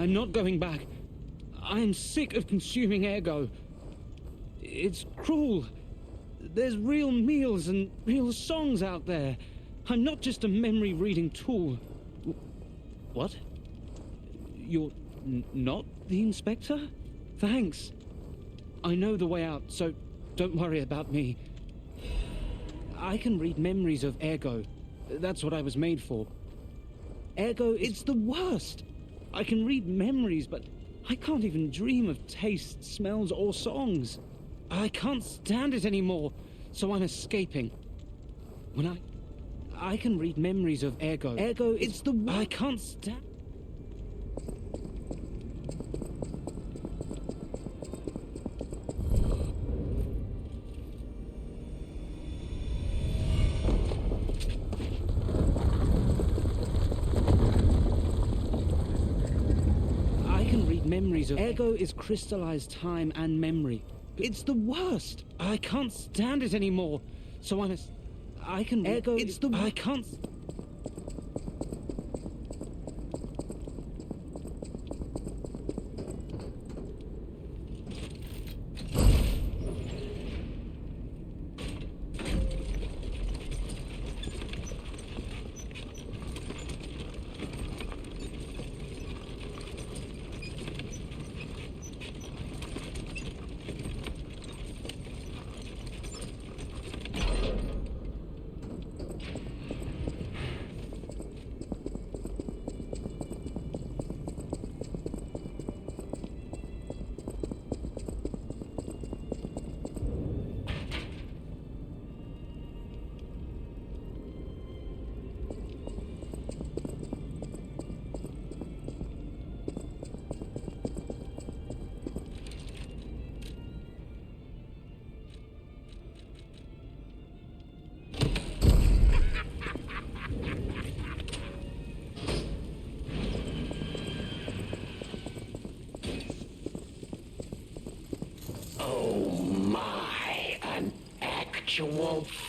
I'm not going back. I'm sick of consuming ergo. It's cruel. There's real meals and real songs out there. I'm not just a memory-reading tool. What? You're not the inspector? Thanks. I know the way out, so don't worry about me. I can read memories of ergo. That's what I was made for. Ergo, it's the worst. I can read memories, but I can't even dream of tastes, smells, or songs. I can't stand it anymore, so I'm escaping. When I can read memories of ergo. Ergo, it's the worst. I can't stand... Memories of ergo is crystallized time and memory. It's the worst. I can't stand it anymore. So I can ergo. It's the I can't.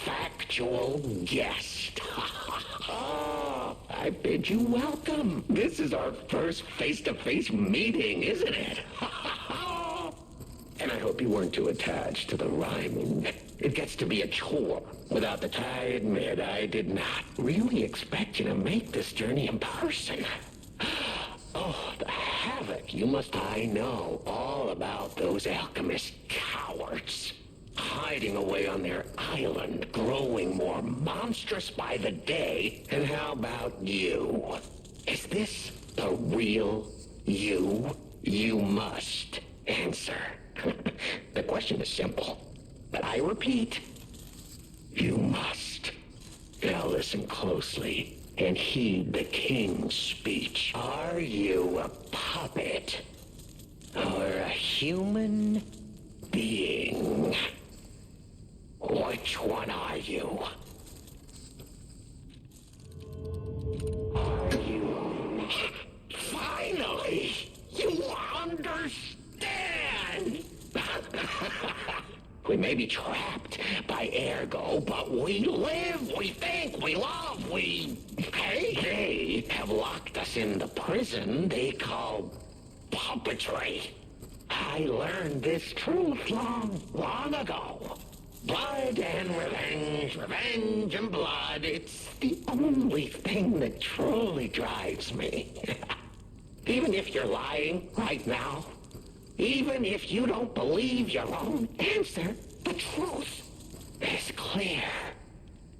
Factual guest. I bid you welcome. This is our first face-to-face meeting, isn't it? And I hope you weren't too attached to the rhyming. It gets to be a chore. Without the I admit, I did not really expect you to make this journey in person. Oh, the havoc you must... I know all about those alchemist cowards. Hiding away on their island, growing more monstrous by the day. And how about you? Is this the real you? You must answer. The question is simple, but I repeat, you must. Now listen closely and heed the king's speech. Are you a puppet or a human being? Which one are you? Are you... Finally! You understand! We may be trapped by ergo, but we live, we think, we love, we... Hey, they have locked us in the prison they call puppetry. I learned this truth long ago. Blood and revenge, revenge and blood. It's the only thing that truly drives me. Even if you're lying right now, even if you don't believe your own answer, the truth is clear.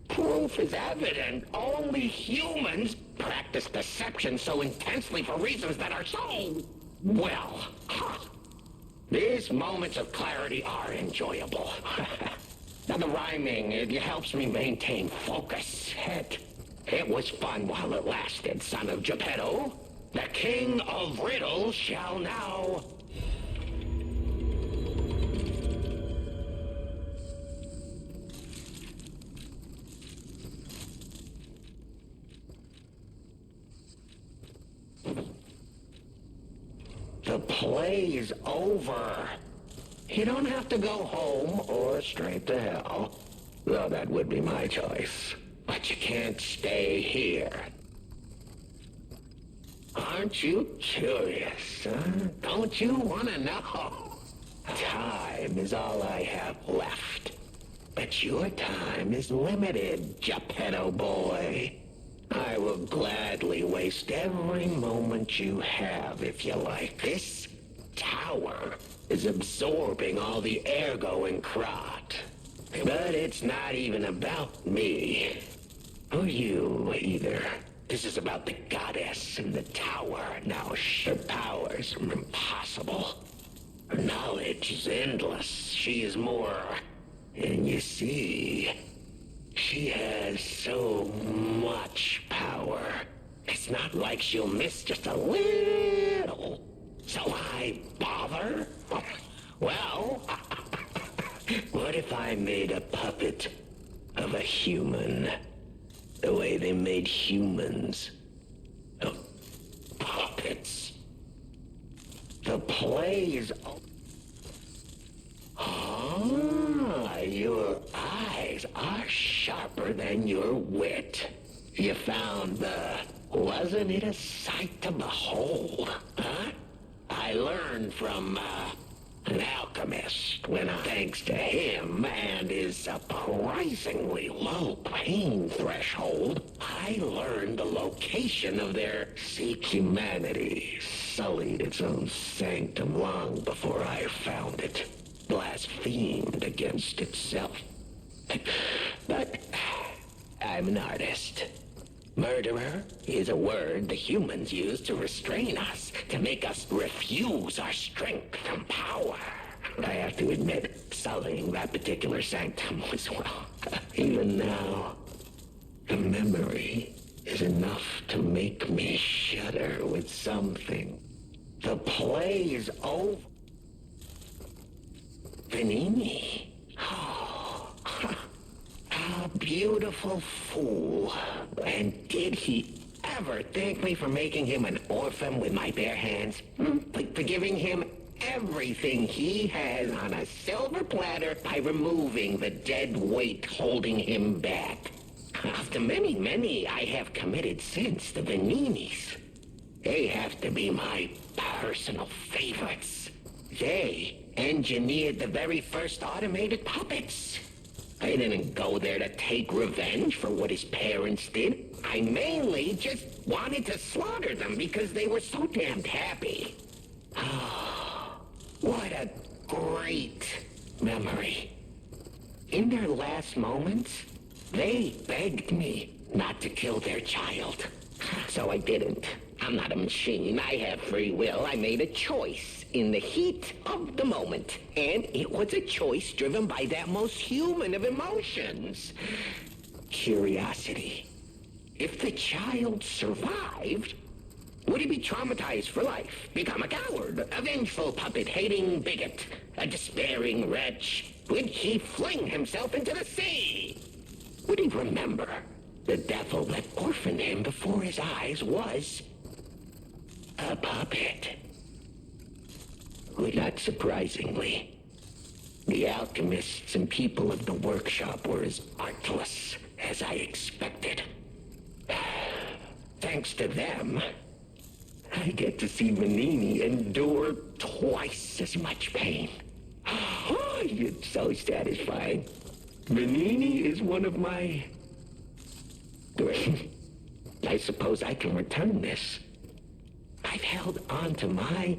Proof is evident. Only humans practice deception so intensely for reasons that are so... well, these moments of clarity are enjoyable. Now the rhyming, it helps me maintain focus. It was fun while it lasted, son of Geppetto. The king of riddles shall now... The play's over. You don't have to go home or straight to hell. Though that would be my choice. But you can't stay here. I'm Aren't you curious, huh? Don't you want to know? Time is all I have left. But your time is limited, Geppetto boy. I will gladly waste every moment you have if you like. This tower is absorbing all the ergo in Krat. But it's not even about me. Or you, either. This is about the goddess in the tower. Now, her powers are impossible. Her knowledge is endless. She is more... And you see, she has so much power. It's not like she'll miss just a little. So I bother? Well, what if I made a puppet of a human? The way they made humans. Of puppets. The play is... Ah, your eyes are sharper than your wit. You found the... Wasn't it a sight to behold, huh? I learned from, an alchemist when, thanks to him and his surprisingly low pain threshold, I learned the location of their seek. Humanity sullied its own sanctum long before I found it. Blasphemed against itself. But I'm an artist. Murderer is a word the humans use to restrain us, to make us refuse our strength and power. I have to admit, sullying that particular sanctum was, well, even now, the memory is enough to make me shudder with something. The play is over. Vanini. Oh, a beautiful fool. And did he ever thank me for making him an orphan with my bare hands? For giving him everything he has on a silver platter by removing the dead weight holding him back. Of the many I have committed since, the Vaninis, they have to be my personal favorites. They engineered the very first automated puppets. I didn't go there to take revenge for what his parents did. I mainly just wanted to slaughter them because they were so damned happy. Oh, what a great memory. In their last moments, they begged me not to kill their child. So I didn't. I'm not a machine. I have free will. I made a choice in the heat of the moment. And it was a choice driven by that most human of emotions. Curiosity. If the child survived, would he be traumatized for life? Become a coward, a vengeful puppet-hating bigot, a despairing wretch? Would he fling himself into the sea? Would he remember the devil that orphaned him before his eyes was a puppet? Well, not surprisingly, the alchemists and people of the workshop were as artless as I expected. Thanks to them, I get to see Manini endure twice as much pain. Oh, it's so satisfying. Manini is one of my... I suppose I can return this. I've held on to my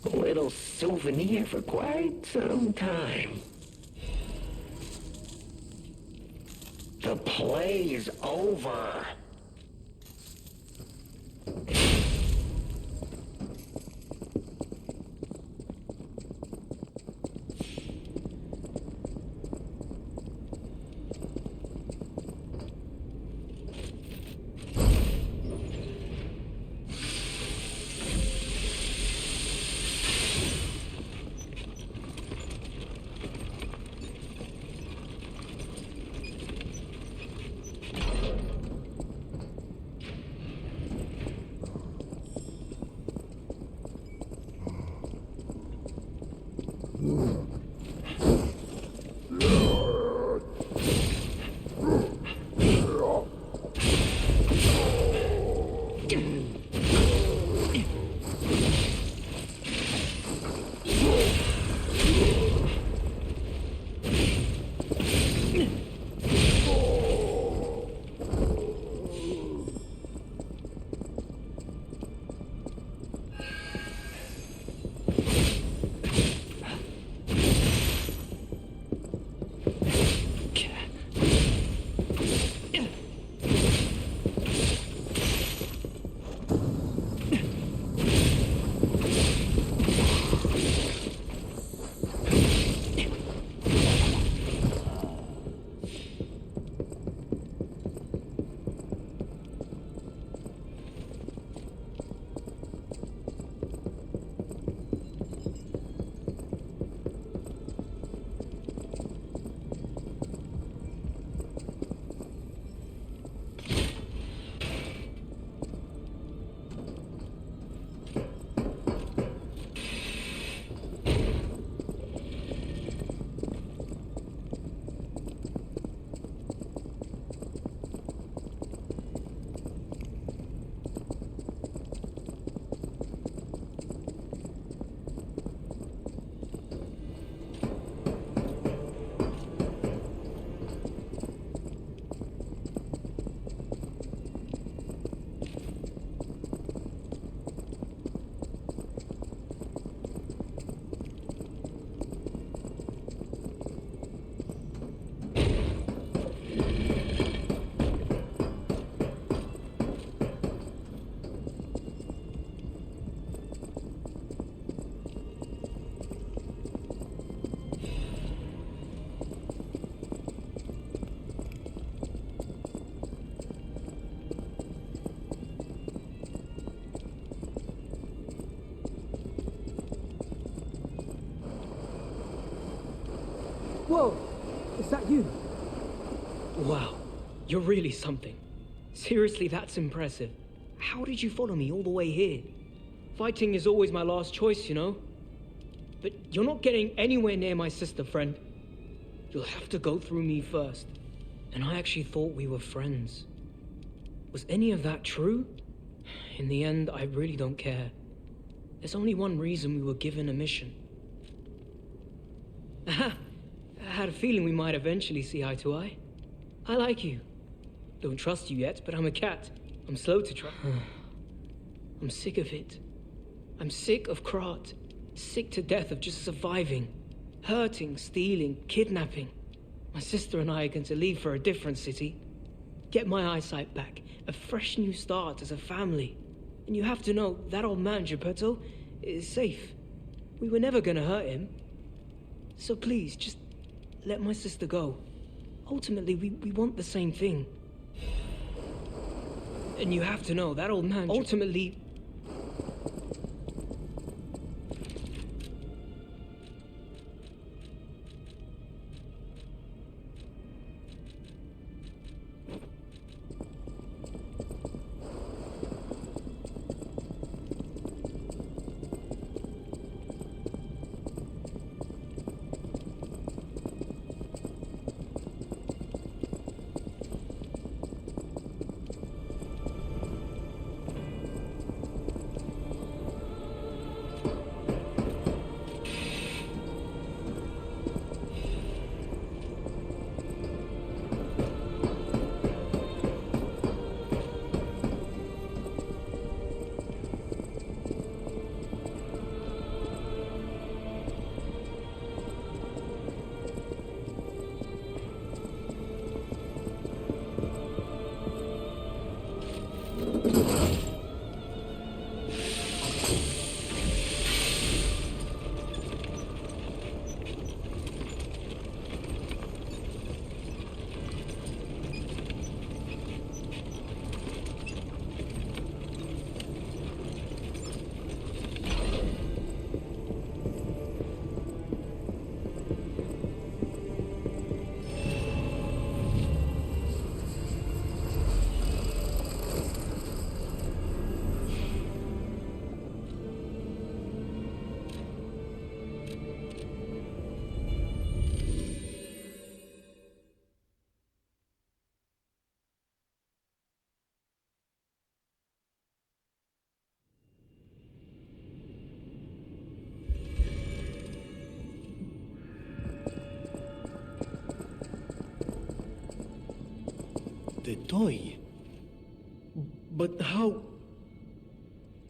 little souvenir for quite some time. The play is over. You're really something. Seriously, that's impressive. How did you follow me all the way here? Fighting is always my last choice, you know? But you're not getting anywhere near my sister, friend. You'll have to go through me first. And I actually thought we were friends. Was any of that true? In the end, I really don't care. There's only one reason we were given a mission. Aha! I had a feeling we might eventually see eye to eye. I like you. Don't trust you yet, but I'm a cat. I'm slow to trust. I'm sick of it. I'm sick of Krat. Sick to death of just surviving. Hurting, stealing, kidnapping. My sister and I are going to leave for a different city. Get my eyesight back. A fresh new start as a family. And you have to know, that old man, Geppetto, is safe. We were never going to hurt him. So please, just let my sister go. Ultimately, we want the same thing. And you have to know, that old man ultimately... The toy? But how?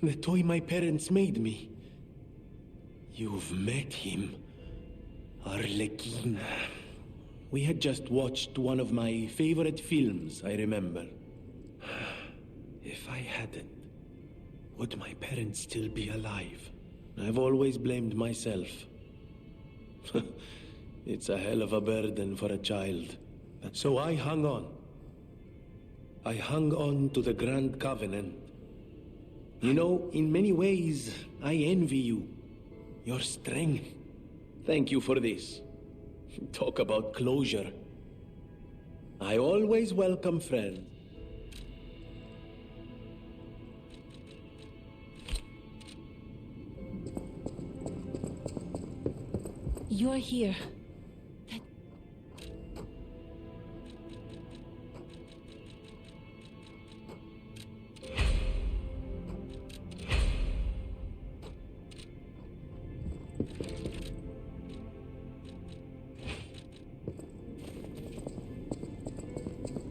The toy my parents made me. You've met him. Arlequin. We had just watched one of my favorite films, I remember. If I hadn't, would my parents still be alive? I've always blamed myself. It's a hell of a burden for a child. So I hung on. I hung on to the Grand Covenant. You know, in many ways, I envy you. Your strength. Thank you for this. Talk about closure. I always welcome friends. You're here.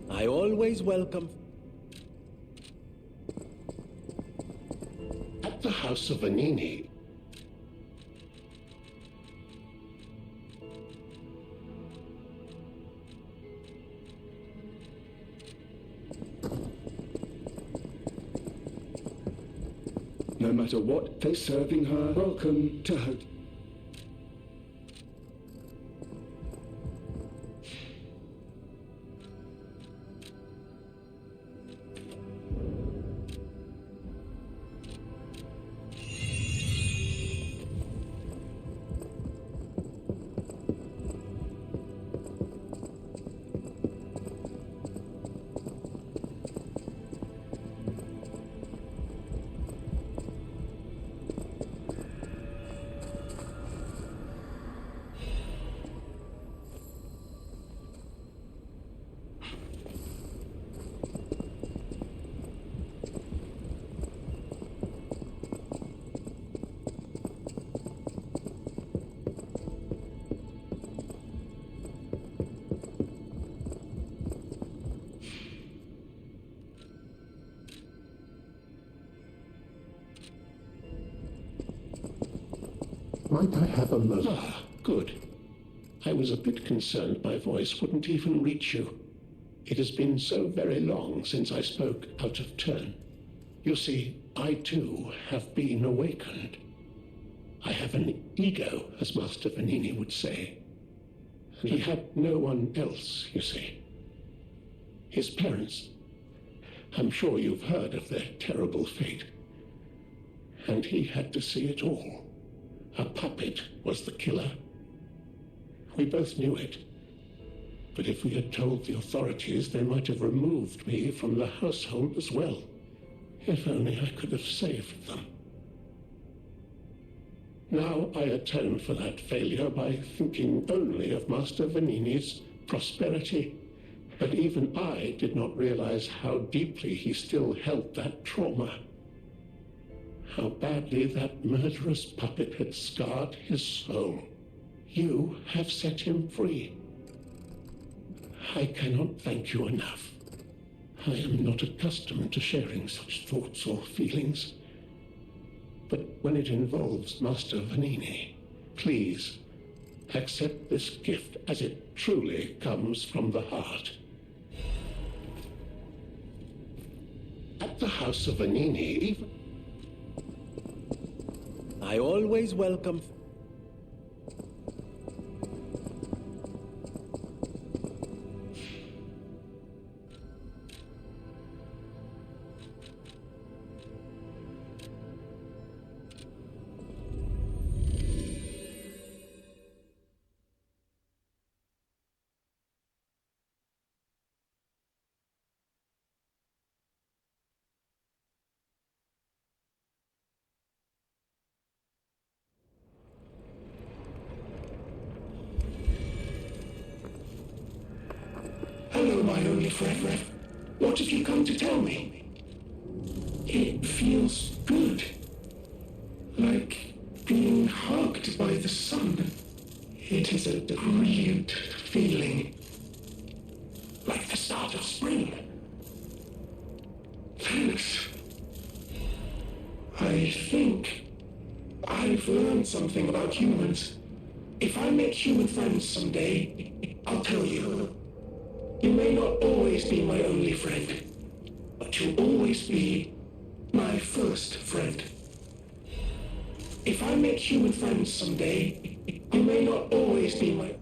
I always welcome... At the House of Vanini. No matter what they're serving her, welcome to her. might I have a moment? Ah, good. I was a bit concerned my voice wouldn't even reach you. It has been so very long since I spoke out of turn. You see, I too have been awakened. I have an ego, as Master Vanini would say. And he had no one else, you see. His parents. I'm sure you've heard of their terrible fate. And he had to see it all. A puppet was the killer. We both knew it. But if we had told the authorities, they might have removed me from the household as well. If only I could have saved them. Now I atone for that failure by thinking only of Master Vanini's prosperity. But even I did not realize how deeply he still held that trauma. How badly that murderous puppet had scarred his soul. You have set him free. I cannot thank you enough. I am not accustomed to sharing such thoughts or feelings. But when it involves Master Vanini, please accept this gift as it truly comes from the heart. At the house of Vanini, even... I always welcome... Hello, my only friend. What have you come to tell me? It feels good. Like being hugged by the sun. It is a brilliant feeling. Like the start of spring. Thanks. I think I've learned something about humans. If I make human friends someday, I'll tell you. You may not always be my only friend, but you'll always be my first friend. If I make human friends someday, you may not always be my...